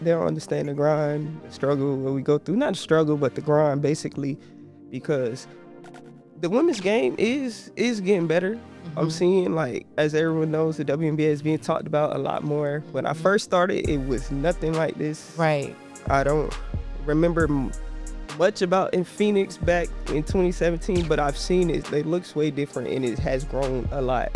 they don't understand the grind, the struggle that we go through. Not the struggle, but the grind, basically, because the women's game is getting better. Mm-hmm. I'm seeing, like, as everyone knows, the WNBA is being talked about a lot more. When I first started, it was nothing like this. Right. I don't remember much about in Phoenix back in 2017, but I've seen it. It looks way different, and it has grown a lot.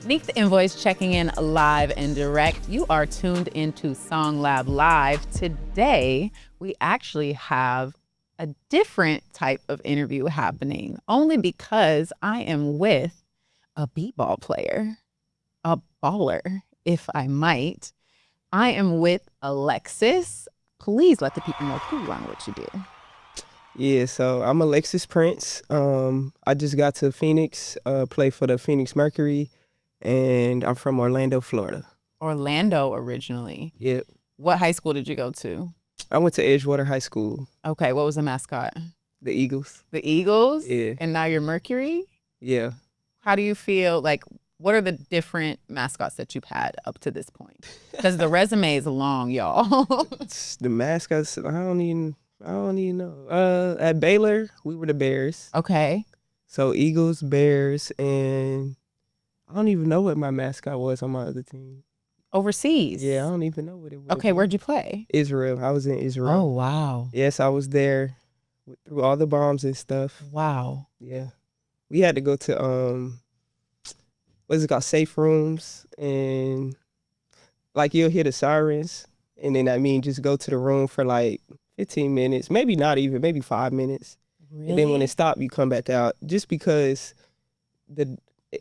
Nique The N Voice checking in live and direct. You are tuned into SongLab Live. Today, we actually have a different type of interview happening, only because I am with a b-ball player, a baller, if I might. I am with Alexis. Please let the people know who you are and what you do. Yeah, so I'm Alexis Prince. I just got to Phoenix, play for the Phoenix Mercury, and I'm from Orlando, Florida. Orlando originally. Yep. What high school did you go to? I went to Edgewater High School. Okay, what was the mascot? The Eagles. The Eagles? Yeah. And now you're Mercury? Yeah. How do you feel, like, what are the different mascots that you've had up to this point? Because the resume is long, y'all. The mascots, I don't even know. At Baylor, we were the Bears. Okay. So Eagles, Bears, and I don't even know what my mascot was on my other team. Overseas? Yeah, I don't even know what it was. Okay, where'd you play? Israel. I was in Israel. Oh, wow. Yes, I was there through all the bombs and stuff. Wow. Yeah. We had to go to, what's it called, safe rooms, and, like, you'll hear the sirens, and then, just go to the room for, like, 15 minutes, maybe not even, maybe 5 minutes. Really? And then when it stopped, you come back out, just because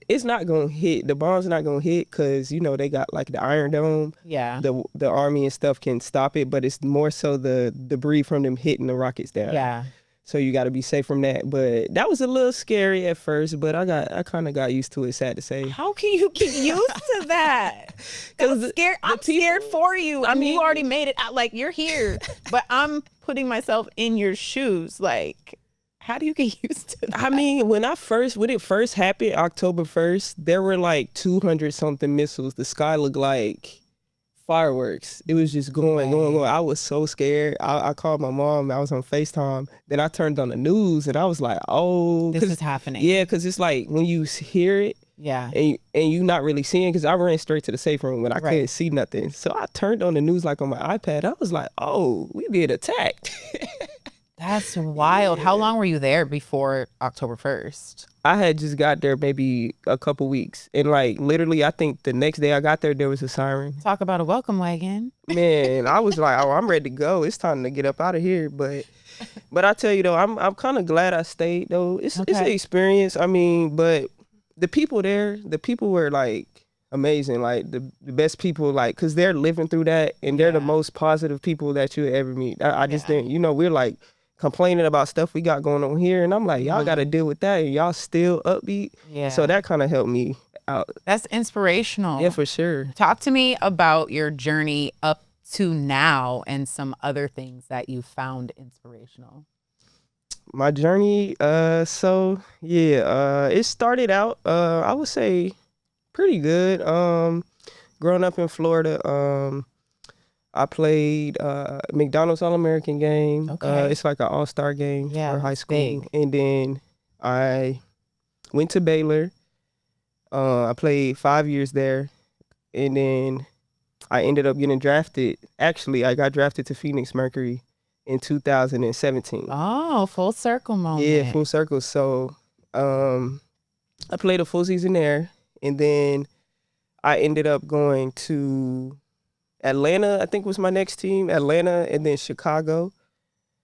it's not gonna hit. The bomb's not gonna hit because they got like the Iron Dome. Yeah. The army and stuff can stop it, but it's more so the debris from them hitting the rockets down. Yeah. So you got to be safe from that. But that was a little scary at first, but I kind of got used to it. Sad to say. How can you get used to that? Because I'm scared for you. I mean, you already made it out. Like, you're here, but I'm putting myself in your shoes. Like, how do you get used to that? When it first happened, October 1st, there were like 200 something missiles. The sky looked like fireworks. It was just going. I was so scared. I called my mom. I was on FaceTime. Then I turned on the news and I was like, oh. This is happening. Yeah, because it's like when you hear it, yeah, and you not really seeing, because I ran straight to the safe room when I couldn't see nothing. So I turned on the news like on my iPad. I was like, oh, we being attacked. That's wild. How long were you there before October 1st? I had just got there maybe a couple weeks. And like literally, I think the next day I got there was a siren. Talk about a welcome wagon. Man, I was like, oh, I'm ready to go. It's time to get up out of here. But I tell you though, I'm kind of glad I stayed though. It's an experience. But the people there, were like amazing. Like the best people, like, cause they're living through that and they're the most positive people that you ever meet. I just didn't, we're like complaining about stuff we got going on here, and I'm like, y'all got to deal with that, and y'all still upbeat. Yeah. So that kind of helped me out. That's inspirational. Yeah, for sure. Talk to me about your journey up to now and some other things that you found inspirational. My journey, it started out, I would say, pretty good. Growing up in Florida, I played McDonald's All-American game. Okay. It's like an all-star game for high school. Big. And then I went to Baylor. I played 5 years there. And then I ended up getting drafted. Actually, I got drafted to Phoenix Mercury in 2017. Oh, full circle moment. Yeah, full circle. So I played a full season there. And then I ended up going to Atlanta, I think was my next team. Atlanta, and then Chicago.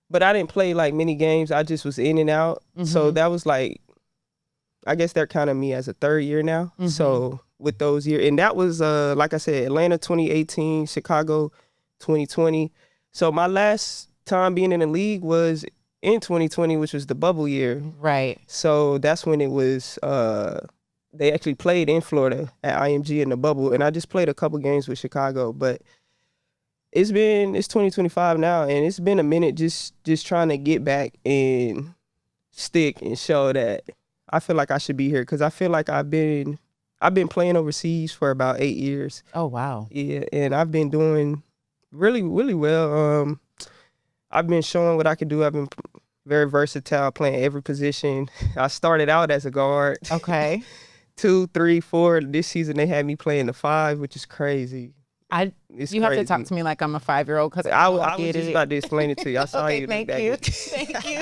But I didn't play like many games. I just was in and out. Mm-hmm. So that was like, I guess they're counting me as a third year now. Mm-hmm. So with those years, and that was, like I said, Atlanta 2018, Chicago 2020. So my last time being in the league was in 2020, which was the bubble year. Right. So that's when it was, they actually played in Florida at IMG in the bubble, and I just played a couple games with Chicago. But It's 2025 now, and it's been a minute just trying to get back and stick and show that I feel like I should be here, because I feel like I've been playing overseas for about 8 years. Oh, wow. Yeah, and I've been doing really, really well. I've been showing what I can do. I've been very versatile, playing every position. I started out as a guard. Okay. 2, 3, 4. This season they had me playing the 5, which is crazy. You have to talk to me like I'm a 5-year-old, because I was just about to explain it to you. I saw okay, you. thank you. Thank you.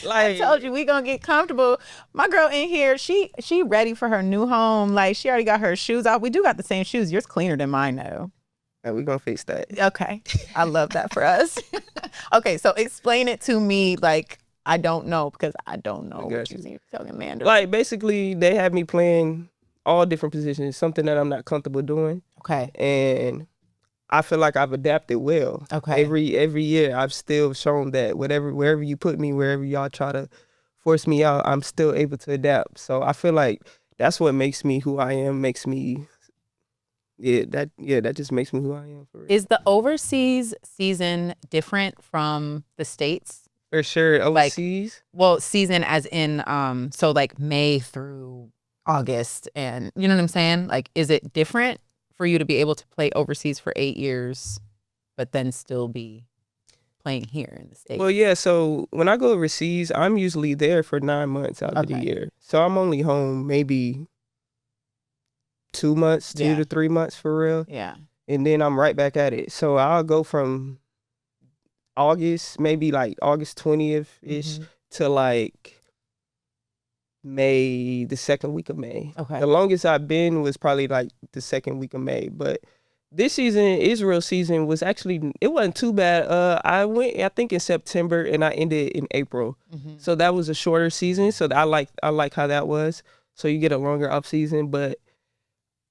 Like, I told you we gonna get comfortable. My girl in here, she ready for her new home. Like, she already got her shoes off. We do got the same shoes. Yours cleaner than mine though. we're gonna fix that. Okay. I love that for us. Okay, so explain it to me like I don't know, because I don't know what you're talking Mandarin. Like, basically they have me playing all different positions, something that I'm not comfortable doing. Okay. And I feel like I've adapted well. Okay. Every year I've still shown that wherever you put me, wherever y'all try to force me out, I'm still able to adapt. So I feel like that's what makes me who I am, that just makes me who I am, for real. Is the overseas season different from the States? For sure. Overseas? Well, season as in so like May through August, and you know what I'm saying? Like, is it different for you to be able to play overseas for 8 years, but then still be playing here in the States? Well, yeah. So when I go overseas, I'm usually there for 9 months out of the year. So I'm only home maybe 2 months, 2 to 3 months for real. Yeah. And then I'm right back at it. So I'll go from August, maybe like August 20th-ish to like May, the second week of May. Okay. The longest I've been was probably like the second week of May. But this season, Israel season, was actually, it wasn't too bad. I went, I think, in September, and I ended in April. So that was a shorter season. So I like how that was. So you get a longer off season, but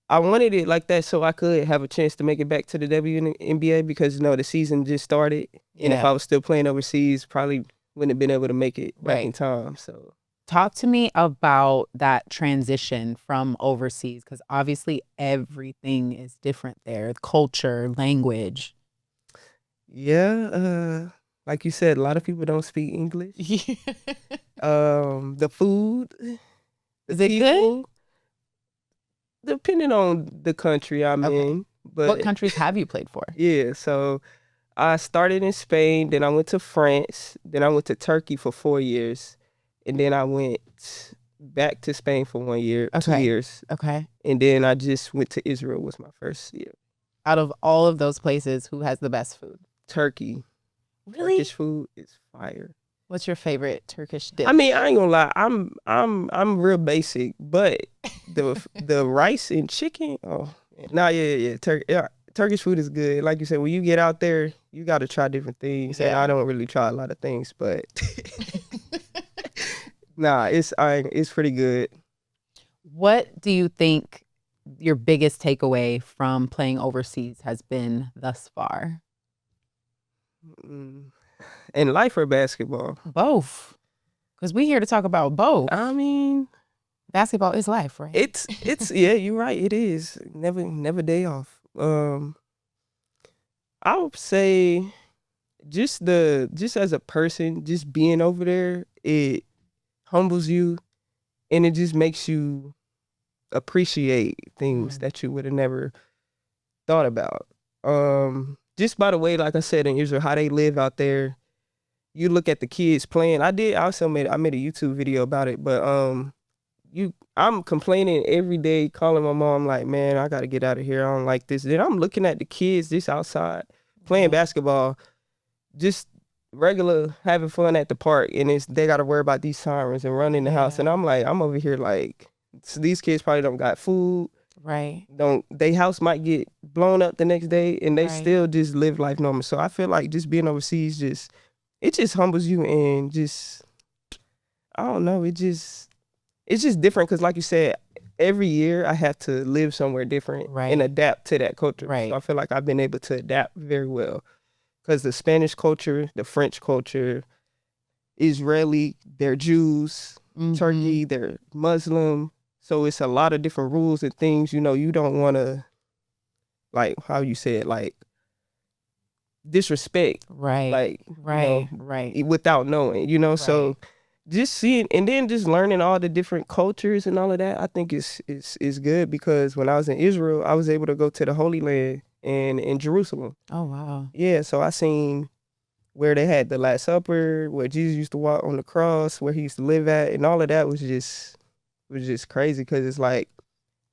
I wanted it like that so I could have a chance to make it back to the WNBA, because the season just started, and if I was still playing overseas, probably wouldn't have been able to make it back in time. So talk to me about that transition from overseas, because obviously everything is different there, culture, language. Yeah, like you said, a lot of people don't speak English. The food, is it good? Depending on the country I'm in. But what countries have you played for? Yeah, so I started in Spain, then I went to France, then I went to Turkey for 4 years, and then I went back to Spain for 1 year, 2 years. Okay. And then I just went to Israel, was my first year. Out of all of those places, who has the best food? Turkey. Really? Turkish food is fire. What's your favorite Turkish dish? I mean, I ain't gonna lie, I'm real basic, but the rice and chicken, Turkish food is good. Like you said, when you get out there, you got to try different things. And I don't really try a lot of things, but it's pretty good. What do you think your biggest takeaway from playing overseas has been thus far? In life or basketball? Both. Because we're here to talk about both. I mean, basketball is life, right? It's yeah, you're right. It is. Never day off. I would say just as a person, just being over there, it humbles you, and it just makes you appreciate things that you would have never thought about. Just by the way, like I said, in Israel, how they live out there, you look at the kids playing. I made a YouTube video about it, but I'm complaining every day, calling my mom like, man, I gotta get out of here. I don't like this. Then I'm looking at the kids just outside playing basketball, just regular having fun at the park, and they gotta worry about these sirens and running the house. And I'm like, I'm over here like, so these kids probably don't got food. Right. Their house might get blown up the next day, and they still just live life normal. So I feel like just being overseas it just humbles you, and just, I don't know, it's just different, because like you said, every year I have to live somewhere different and adapt to that culture. Right. So I feel like I've been able to adapt very well, because the Spanish culture, the French culture, Israeli, they're Jews, Turkey, they're Muslim. So it's a lot of different rules and things, you don't want to, like how you said, like disrespect, Right. like, Right. Right. without knowing, so Right. just seeing and then just learning all the different cultures and all of that, I think is good, because when I was in Israel, I was able to go to the Holy Land and in Jerusalem. Oh, wow. Yeah, so I seen where they had the Last Supper, where Jesus used to walk on the cross, where he used to live at, and all of that was just crazy, because it's like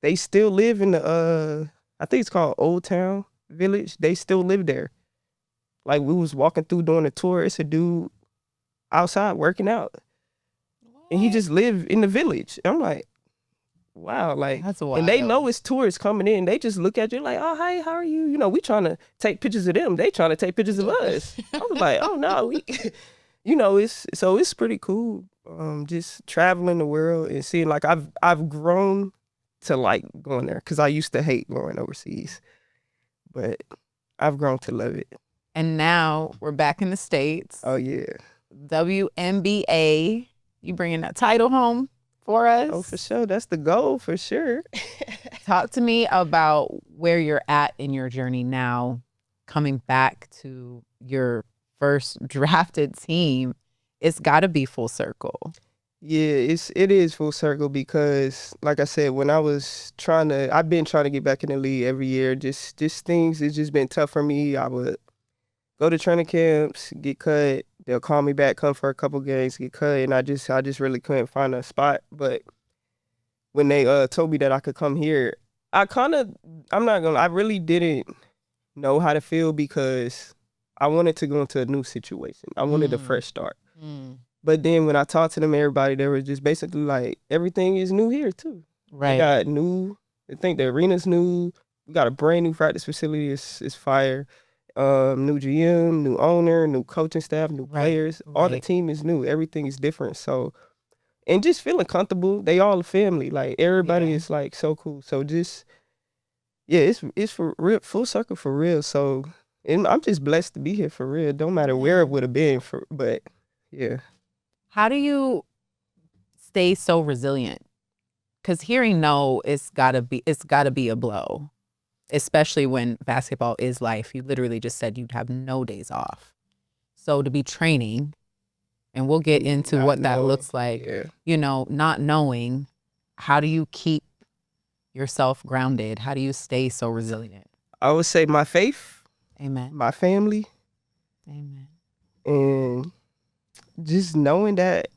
they still live in the I think it's called Old Town Village. They still live there. Like, we was walking through doing a tour. It's a dude outside working out, and he just lived in the village. I'm like, wow, like, That's and they wild. know it's tourists coming in. They just look at you like, oh, hi, how are you? We trying to take pictures of them. They trying to take pictures of us. I was like, oh no, it's pretty cool. Just traveling the world and seeing, like, I've grown to like going there, because I used to hate going overseas, but I've grown to love it. And now we're back in the States. Oh yeah. WNBA. You bringing that title home for us? Oh, for sure. That's the goal, for sure. Talk to me about where you're at in your journey now, coming back to your first drafted team. It's got to be full circle. Yeah, it is full circle, because, like I said, when I've been trying to get back in the league every year. Just things, it's just been tough for me. I would go to training camps, get cut. They'll call me back, come for a couple games, get cut, and I just really couldn't find a spot. But when they told me that I could come here, I really didn't know how to feel, because I wanted to go into a new situation. I wanted a fresh start. But then when I talked to them, everybody, they were just basically like, everything is new here too. Right. They got new. I think the arena's new. We got a brand new practice facility. It's fire. New GM, new owner, new coaching staff, new players. All the team is new. Everything is different. So, and just feeling comfortable. They all a family. Like, everybody is like so cool. So just, yeah, it's for real, full circle for real. So, and I'm just blessed to be here for real. Don't matter where it would have been but yeah. How do you stay so resilient? Because hearing no, it's gotta be a blow, especially when basketball is life. You literally just said you'd have no days off. So to be training, and we'll get into what that looks like, not knowing, how do you keep yourself grounded? How do you stay so resilient? I would say my faith. Amen. My family. Amen. And just knowing that,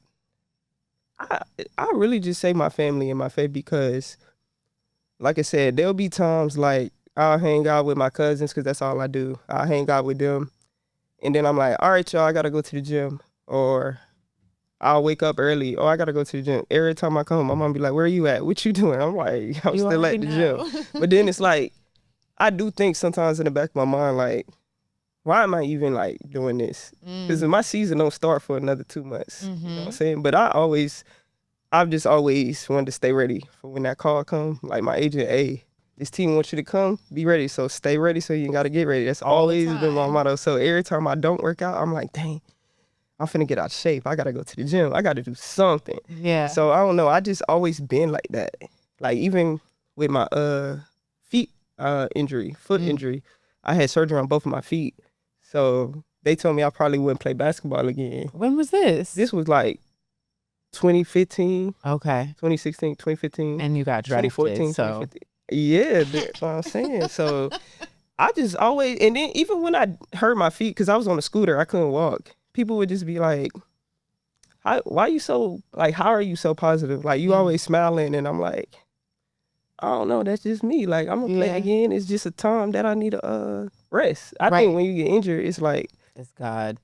I really just say my family and my faith, because, like I said, there'll be times like I'll hang out with my cousins, because that's all I do. I'll hang out with them, and then I'm like, all right, y'all, I gotta go to the gym, or I'll wake up early, I gotta go to the gym. Every time I come home, my mom be like, where are you at? What you doing? I'm like, I'm still at the gym. But then it's like, I do think sometimes in the back of my mind, like, why am I even like doing this? Because my season don't start for another 2 months. You know what I'm saying? But I've just always wanted to stay ready for when that call come. Like, my agent, hey, this team wants you to come, be ready. So stay ready, so you gotta get ready. That's always been my motto. So every time I don't work out, I'm like, dang, I'm finna get out of shape. I gotta go to the gym. I gotta do something. Yeah. So I don't know. I just always been like that. Like, even with my feet foot injury, I had surgery on both of my feet. So they told me I probably wouldn't play basketball again. When was this? This was like 2015. Okay. 2016, 2015. And you got drafted. 2014, so 2015. Yeah, that's what I'm saying. So I just always, and then even when I hurt my feet, because I was on a scooter, I couldn't walk. People would just be like, how are you so positive? Like, you always smiling. And I'm like, I don't know, that's just me. Like, I'm gonna play again. It's just a time that I need to rest. I think when you get injured, it's like, it's God.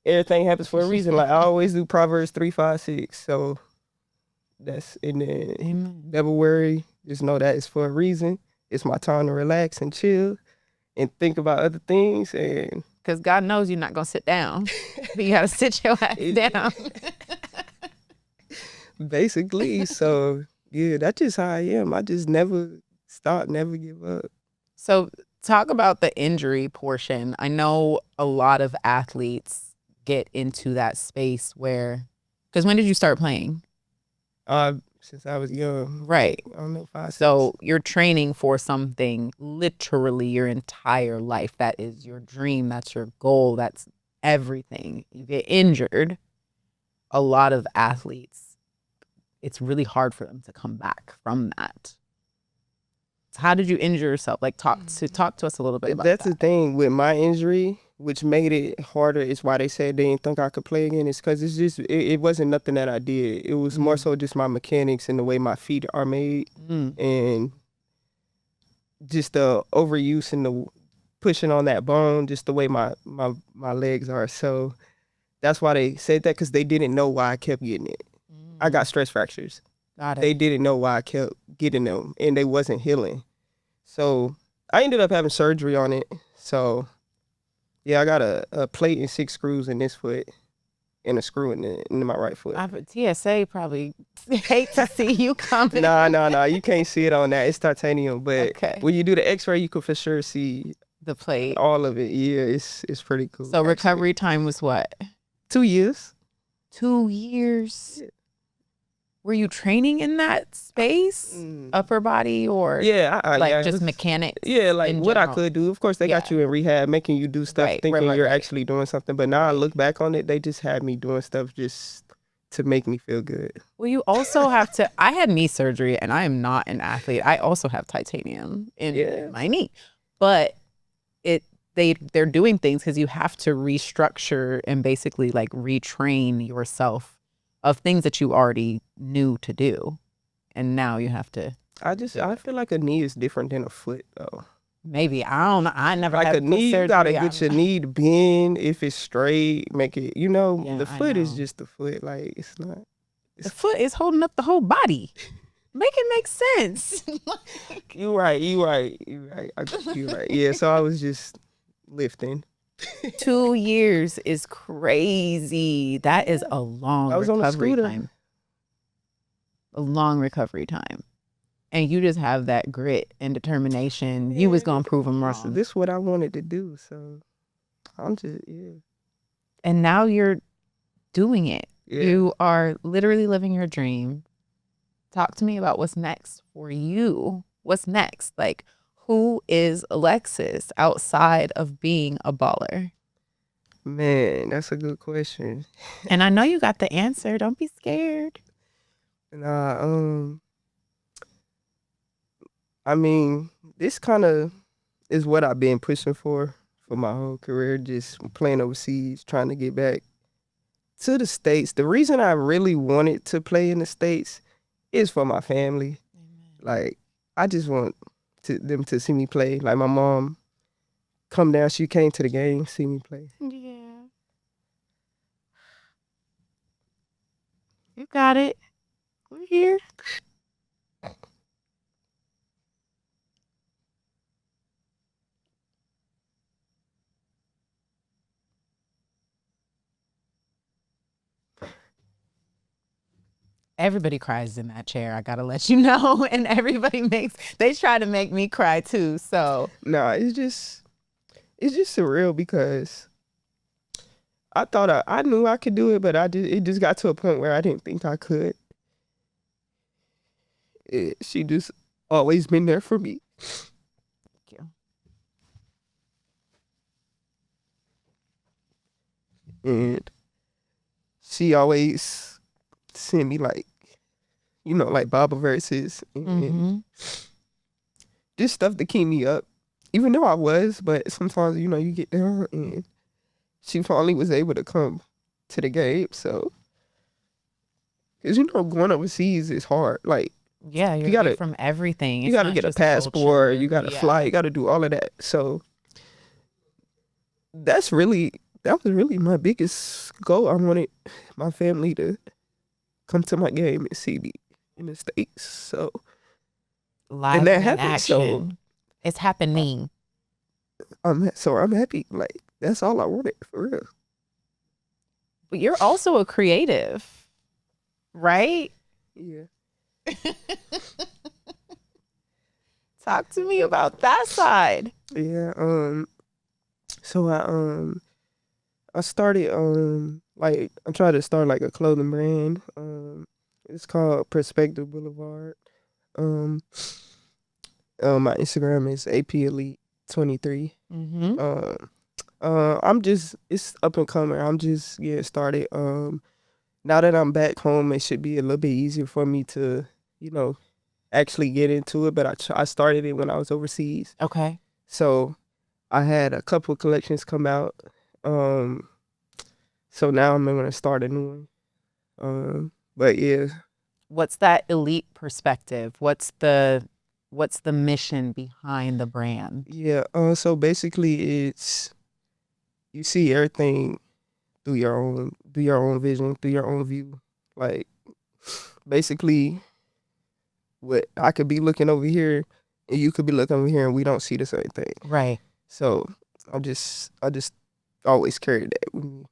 Everything happens for a reason. Like, I always do Proverbs 3:5-6. So that's, and then never worry. Just know that it's for a reason. It's my time to relax and chill and think about other things. And because God knows you're not gonna sit down. You gotta sit your ass down. Basically. So yeah, that's just how I am. I just never stop, never give up. So talk about the injury portion. I know a lot of athletes get into that space where, because when did you start playing? since I was young. Right. I don't know, 5, 6. So you're training for something literally your entire life. That is your dream. That's your goal. That's everything. You get injured. A lot of athletes, it's really hard for them to come back from that. So how did you injure yourself? Like talk to us a little bit about That's that. the thing with my injury, which made it harder. Is why they said they didn't think I could play again. It's because it's just it wasn't nothing that I did. It was more so just my mechanics and the way my feet are made, and just the overuse and the pushing on that bone, just the way my legs are. So that's why they said that, because they didn't know why I kept getting it. I got stress fractures. Got it. They didn't know why I kept getting them, and they wasn't healing. So I ended up having surgery on it. So yeah, I got a plate and 6 screws in this foot and a screw in my right foot. TSA probably hate to see you coming. Nah. You can't see it on that. It's titanium. But Okay. when you do the x-ray, you can for sure see The plate. all of it. Yeah, it's pretty cool. So recovery time was what? 2 years. 2 years. Yeah. Were you training in that space, upper body, or Yeah, just mechanics? Yeah, like in what I general? could do. Of course, they got you in rehab, making you do stuff, thinking you're actually doing something. But now I look back on it, they just had me doing stuff just to make me feel good. Well, you also have to. I had knee surgery, and I am not an athlete. I also have titanium in my knee, but they're doing things because you have to restructure and basically like retrain yourself of things that you already knew to do, and now you have to. I feel like a knee is different than a foot though. Maybe, I don't know. I never like had a knee. surgery. You gotta get your knee to bend. If it's straight, make it. The foot is just the foot. Like it's not. The foot is holding up the whole body. Make it make sense. You right. Yeah. So I was just lifting. 2 years is crazy. That is a long recovery time. A long recovery time. And you just have that grit and determination. You was going to prove them wrong. This is what I wanted to do. So I'm just, And now you're doing it. Yeah. You are literally living your dream. Talk to me about what's next for you. What's next? Like, who is Alexis outside of being a baller? Man, that's a good question. And I know you got the answer. Don't be scared. Nah, I mean, this kind of is what I've been pushing for my whole career, just playing overseas, trying to get back to the States. The reason I really wanted to play in the States is for my family. Like, I just want them to see me play. Like, my mom come down, she came to the game, see me play. Yeah. You got it. We're here. Everybody cries in that chair. I gotta let you know. And they try to make me cry too. So nah, it's just surreal because I thought I knew I could do it, but it just got to a point where I didn't think I could. She just always been there for me. Thank you. And she always send me like Bible verses and just stuff to keep me up. Even though I was, but sometimes, you get down, and she finally was able to come to the game. So, because, going overseas is hard. Like, yeah, you gotta from everything. You gotta get a passport. You gotta fly. You gotta do all of that. So, that was really my biggest goal. I wanted my family to come to my game and see me in the States. So, live and that in happened. Action. So, it's happening. I'm happy. Like, that's all I wanted, for real. But you're also a creative, right? Yeah. Talk to me about that side. Yeah. So I started I tried to start like a clothing brand. It's called Perspective Boulevard. Um, my Instagram is AP Elite 23. Mm-hmm. I'm just it's up and coming. I'm just getting started. Now that I'm back home, it should be a little bit easier for me to, you know, actually get into it. But I started it when I was overseas, Okay. so I had a couple of collections come out. Um, so now I'm gonna start a new one. But yeah, What's that elite perspective? What's the mission behind the brand? yeah. So basically, it's you see everything through your own vision, through your own view. Like basically, what I could be looking over here, and you could be looking over here, and we don't see the same thing. Right. So I just always carry that with me.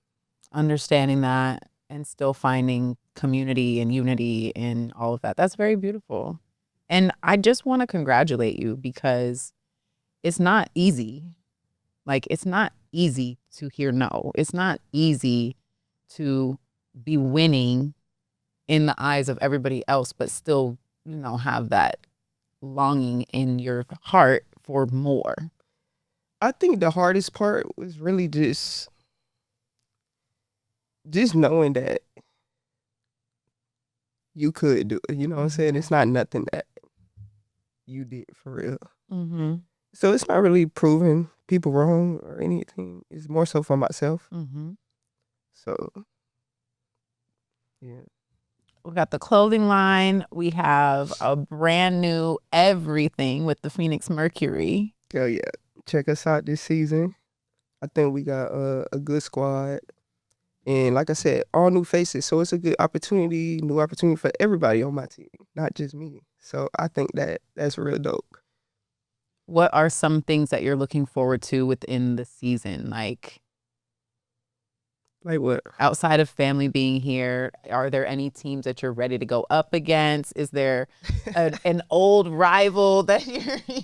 Understanding that and still finding community and unity in all of that. That's very beautiful. And I just want to congratulate you because it's not easy. Like, it's not easy to hear no. It's not easy to be winning in the eyes of everybody else, but still, have that longing in your heart for more. I think the hardest part was really just knowing that you could do it. You know what I'm saying? It's not nothing that you did for real. Mm-hmm. So it's not really proving people wrong or anything. It's more so for myself. Mm-hmm. So yeah. We got the clothing line. We have a brand new everything with the Phoenix Mercury. Hell yeah. Check us out this season. I think we got a good squad. And like I said, all new faces. So it's a good opportunity, new opportunity for everybody on my team, not just me. So I think that's real dope. What are some things that you're looking forward to within the season? Like, Like what? outside of family being here, are there any teams that you're ready to go up against? Is there an old rival that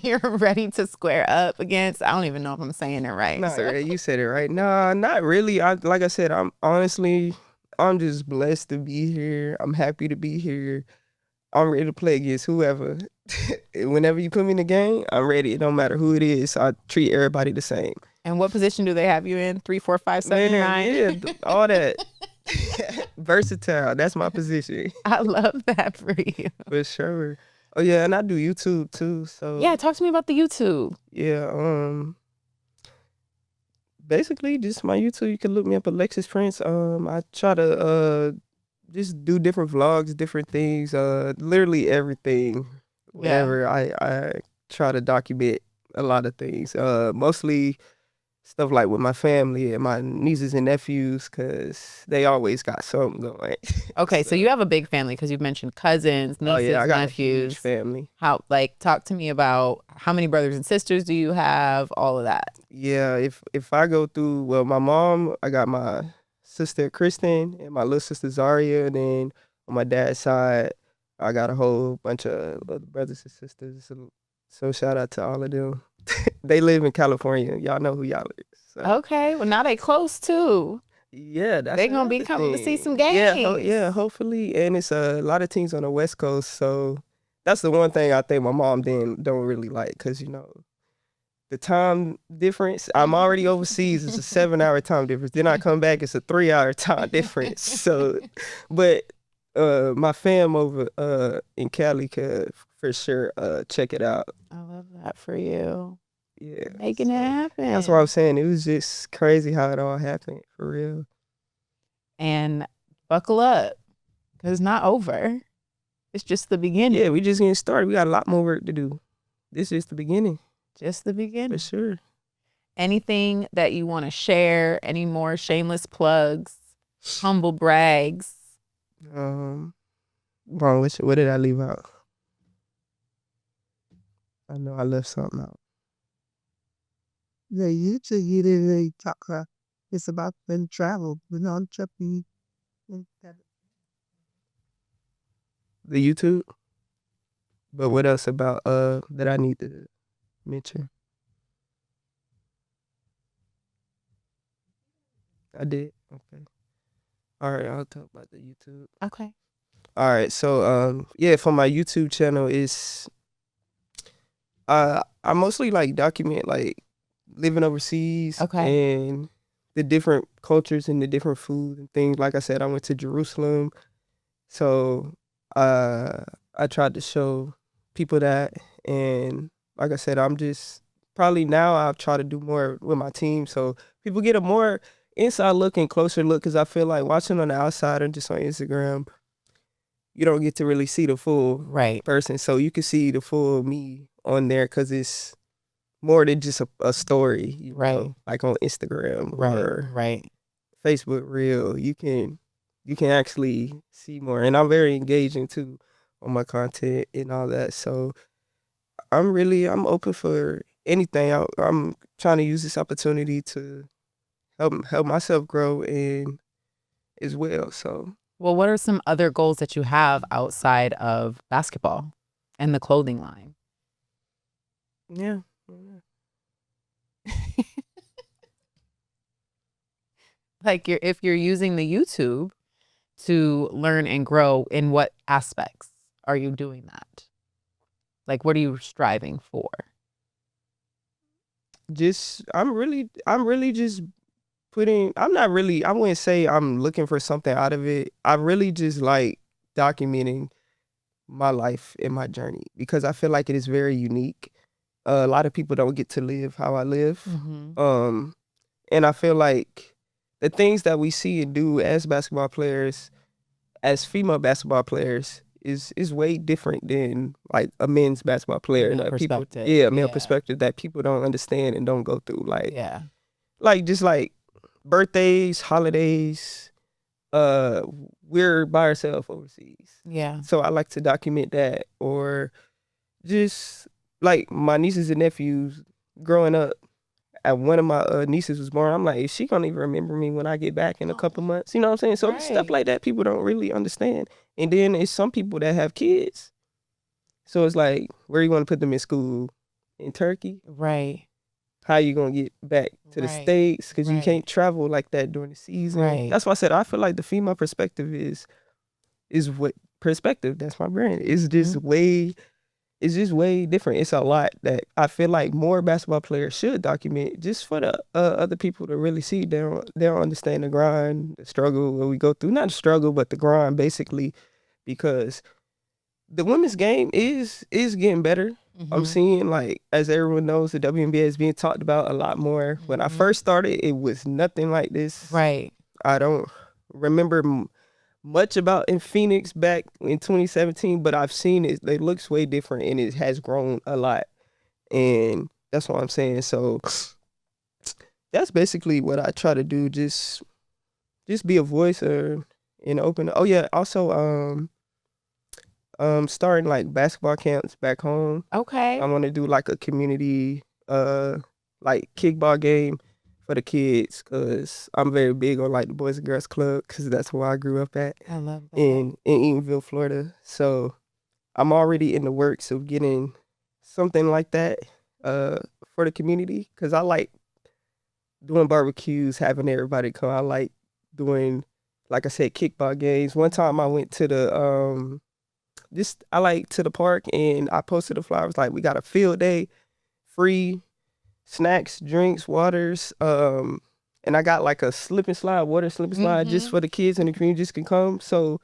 you're ready to square up against? I don't even know if I'm saying it right. Nah, yeah, you said it right. Nah, not really. Like I said, I'm just blessed to be here. I'm happy to be here. I'm ready to play against whoever. Whenever you put me in the game, I'm ready. It don't matter who it is. I treat everybody the same. And what position do they have you in? 3, 4, 5, 7, Man, 9? yeah, all that. Versatile. That's my position. I love that for you. For sure. Oh yeah, and I do YouTube too. So Yeah, talk to me about the YouTube. yeah, basically just my YouTube. You can look me up, Alexis Prince. I try to just do different vlogs, different things, literally everything. Yeah. Whenever I try to document a lot of things, mostly stuff like with my family and my nieces and nephews, cause they always got something going. Okay, so you have a big family because you've mentioned cousins, Oh nieces, yeah, I got a huge nephews. family. Talk to me about how many brothers and sisters do you have? All of that. Yeah, if I go through, well, my mom, I got my sister Kristen and my little sister Zaria, and then on my dad's side, I got a whole bunch of little brothers and sisters. So shout out to all of them. They live in California. Y'all know who y'all is. So. Okay, well now they close too. Yeah, that's They gonna be another coming to see thing. some games. Yeah, hopefully, and it's a lot of teams on the West Coast. So that's the one thing I think my mom don't really like, cause the time difference. I'm already overseas. It's a 7 hour time difference. Then I come back. It's a 3 hour time difference. So, but my fam over in Cali could for sure check it out. I love that for you. Yeah, Making it happen. that's what I'm saying. It was just crazy how it all happened for real. And buckle up, because it's not over. It's just the beginning. Yeah, we just getting started. We got a lot more work to do. This is the beginning. Just the beginning. For sure. Anything that you want to share? Any more shameless plugs, humble brags? Wrong. What did I leave out? I know I left something out. Yeah, you didn't really talk about. It's about when travel, when on trip. The YouTube. But what else about that I need to mention? I did. Okay. All right, I'll talk about the YouTube. Okay. All right, so yeah, for my YouTube channel is I mostly like document like living overseas Okay. and the different cultures and the different food and things. Like I said, I went to Jerusalem, so uh I tried to show people that, and like I said, I'm just probably now I'll try to do more with my team so people get a more inside look and closer look, because I feel like watching on the outside and just on Instagram, you don't get to really see the full Right. person. So you can see the full me on there because it's more than just a story, Right. like on Instagram Right. or Right. Facebook Reel. You can actually see more, and I'm very engaging too on my content and all that. So I'm open for anything. I'm trying to use this opportunity to help myself grow and as well. So Well, what are some other goals that you have outside of basketball and the clothing line? yeah. Like if you're using the YouTube to learn and grow, in what aspects are you doing that? Like what are you striving for? Just I'm really just putting I'm not really I wouldn't say I'm looking for something out of it. I really just like documenting my life and my journey because I feel like it is very unique. A lot of people don't get to live how I live. Mm-hmm. And I feel like the things that we see and do as basketball players, as female basketball players, is way different than like a men's basketball player. Male That people, perspective. yeah, male Yeah. perspective that people don't understand and don't go through. Yeah. Like just like birthdays, holidays, uh, we're by ourselves overseas. Yeah. So I like to document that, or just like my nieces and nephews growing up. And one of my nieces was born. I'm like, is she gonna even remember me when I get back in a couple months? You know what I'm saying? So stuff Right. like that, people don't really understand. And then it's some people that have kids. So it's like, where you want to put them in school? In Turkey? Right. How you gonna get back to the Right. States? Because you Right. can't travel like that during the season. Right. That's why I said I feel like the female perspective is what perspective. That's my brand. It's just way different. It's a lot that I feel like more basketball players should document, just for the other people to really see. They don't understand the grind, the struggle that we go through. Not the struggle, but the grind, basically, because the women's game is getting better. I'm Mm-hmm. seeing, like, as everyone knows, the WNBA is being talked about a lot more. When I Mhm. first started, it was nothing like this. Right. I don't remember much about in Phoenix back in 2017, but I've seen it. It looks way different, and it has grown a lot. And that's what I'm saying. So that's basically what I try to do. Just be a voice and open. Oh yeah, also starting like basketball camps back home. Okay. I want to do like a community like kickball game for the kids, because I'm very big on like the Boys and Girls Club, because that's where I grew up at I love that. in Eatonville, Florida. So I'm already in the works of getting something like that for the community, because I like doing barbecues, having everybody come. I like doing, like I said, kickball games. One time I went to the park, and I posted a flyer. I was like, we got a field day, free snacks, drinks, waters, and I got like a slip and slide, water slip and slide, just Mhm. for the kids in the community just can come. So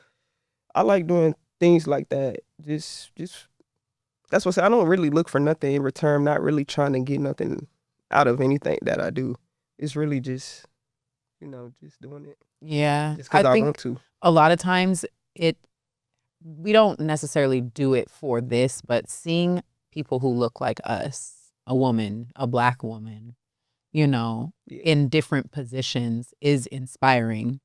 I like doing things like that. Just that's what I say. I don't really look for nothing in return. I'm not really trying to get nothing out of anything that I do. It's really just, just doing it Yeah. just I because I want think to. a lot of times we don't necessarily do it for this, but seeing people who look like us, a woman, a Black woman, Yeah. in different positions is inspiring.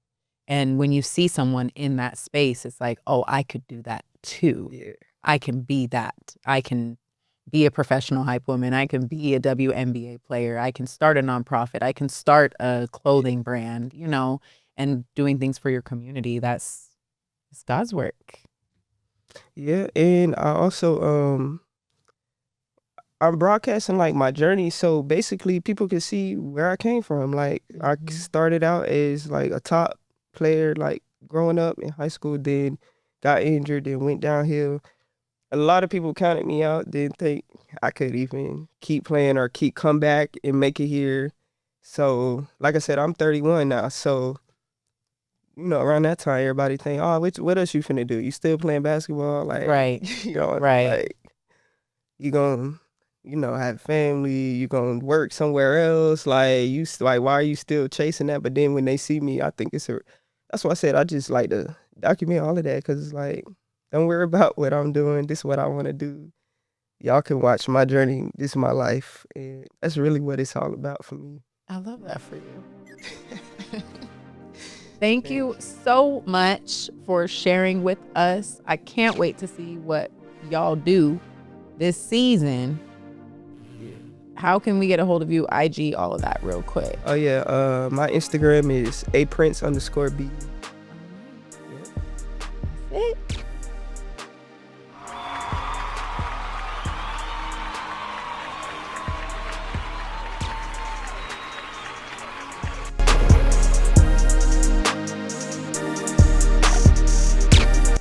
And when you see someone in that space, it's like, oh, I could do that too. Yeah. I can be that. I can be a professional hype woman. I can be a WNBA player. I can start a nonprofit. I can start a clothing brand, and doing things for your community. It's God's work. Yeah. And I also I'm broadcasting like my journey, so basically people can see where I came from. Like I Mhm. started out as like a top player, like growing up in high school. Then got injured and went downhill. A lot of people counted me out, didn't think I could even keep playing or come back and make it here. So, like I said, I'm 31 now. So, around that time, everybody think, oh, what else you finna do? You still playing basketball? Like, Right. Right. like you gonna, have family. You gonna work somewhere else. Like, why are you still chasing that? But then when they see me, I think that's why I said I just like to document all of that because it's like, don't worry about what I'm doing. This is what I want to do. Y'all can watch my journey. This is my life. And that's really what it's all about for me. I love that for you. Thank you so much for sharing with us. I can't wait to see what y'all do this season. How can we get a hold of you? IG, all of that real quick. Oh, yeah. My Instagram is aprince_b. That's it.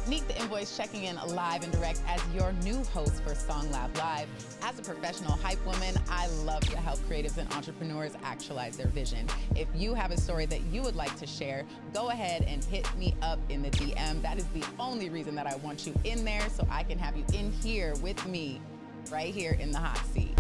Nique The N Voice checking in live and direct as your new host for SongLab Live. As a professional hype woman, I love to help creatives and entrepreneurs actualize their vision. If you have a story that you would like to share, go ahead and hit me up in the DM. That is the only reason that I want you in there, so I can have you in here with me, right here in the hot seat.